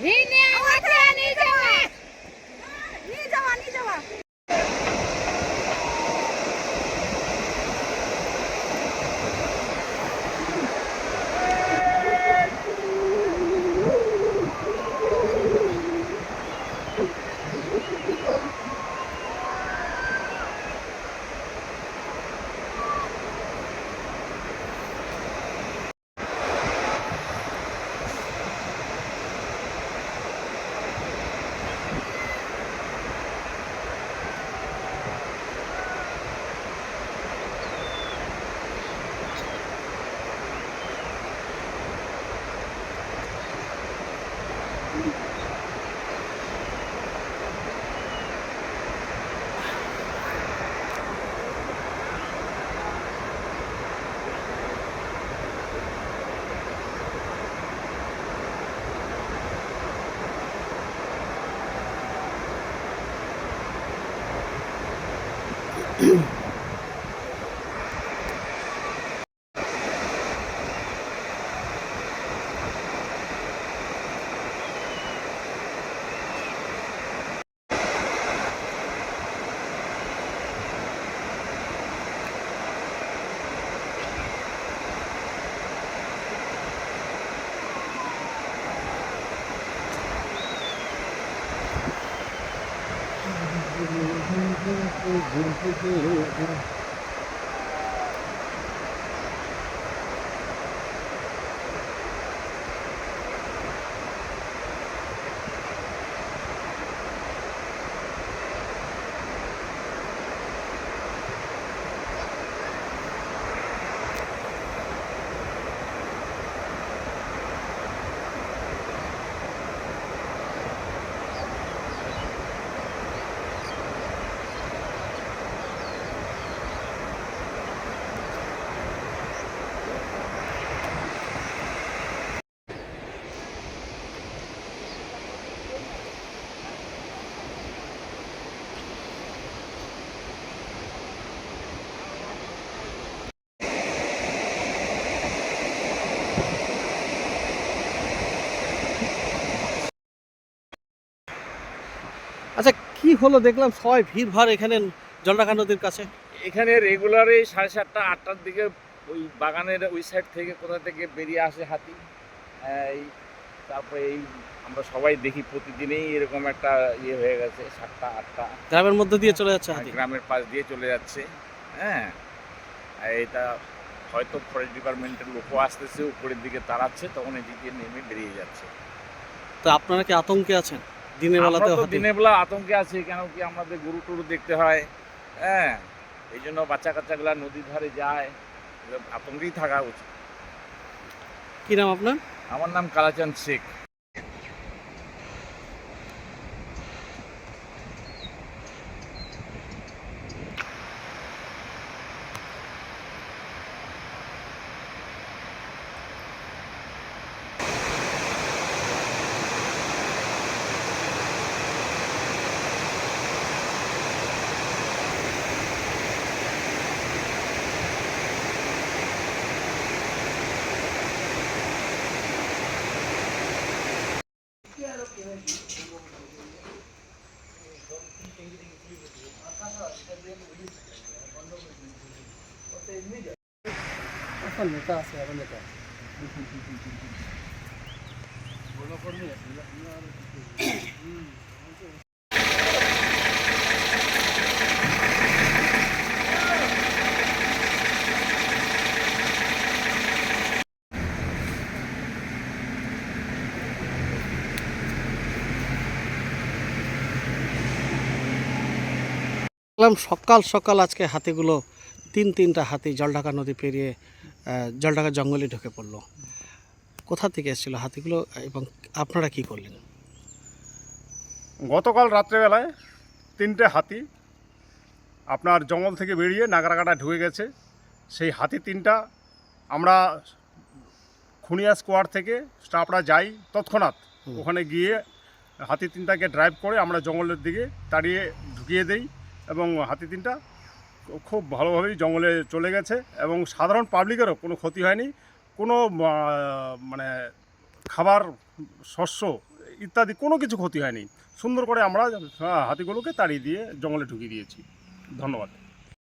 নিয়ে যাওয়া আচ্ছা, কি হলো দেখলাম সবাই ভিড়ভাড় এখানে জলঢাকা নদীর কাছে? এখানে রেগুলারই 7:30 8টার দিকে ওই বাগানের ওই সাইড থেকে কোথা থেকে বেরিয়ে আসে হাতি। এই তারপরে এই আমরা সবাই দেখি প্রতিদিনই এরকম একটা ইয়ে হয়ে গেছে, 7টা 8টা গ্রামের মধ্যে দিয়ে চলে যাচ্ছে হাতি। গ্রামের পাশ দিয়ে চলে যাচ্ছে। হ্যাঁ, আর এটা হয়তো ফরেস্ট ডিপার্টমেন্টের লোকও আসতেছে, উপরের দিকে তাড়াচ্ছে, তখন এদিকে নেমে বেরিয়ে যাচ্ছে। তো আপনারা কি আতঙ্কে আছেন দিনের আমরা বেলাতেও তো হাতি? দিনের বেলা আতঙ্কে আছি, কেন কি আমাদের গরু টরু দেখতে হয়। হ্যাঁ, এই জন্য বাচ্চা কাচ্চাগুলা নদীর ধারে যায়, আতঙ্কেই থাকা উচিত। কি নাম আপনার? আমার নাম কালাচাঁদ শেখ। নেতা আছে, নেতা সকাল সকাল আজকে হাতিগুলো তিনটা হাতি জলঢাকা নদী পেরিয়ে জলঢাকা জঙ্গলে ঢুকে পড়লো। কোথা থেকে এসেছিল হাতিগুলো এবং আপনারা কি করলেন? গতকাল রাত্রেবেলায় 3টে হাতি আপনার জঙ্গল থেকে বেরিয়ে নাগরাকাটা ঢুকে গেছে। সেই হাতি 3টা আমরা খুনিয়া স্কোয়াড থেকে স্টাফরা যাই তৎক্ষণাৎ ওখানে গিয়ে হাতি 3টাকে ড্রাইভ করে আমরা জঙ্গলের দিকে তাড়িয়ে ঢুকিয়ে দেই এবং হাতি 3টা খুব ভালোভাবেই জঙ্গলে চলে গেছে এবং সাধারণ পাবলিকেরও কোনো ক্ষতি হয়নি। কোনো মানে খাবার শস্য ইত্যাদি কোনো কিছু ক্ষতি হয়নি। সুন্দর করে আমরা হাতিগুলোকে তাড়িয়ে দিয়ে জঙ্গলে ঢুকিয়ে দিয়েছি। ধন্যবাদ।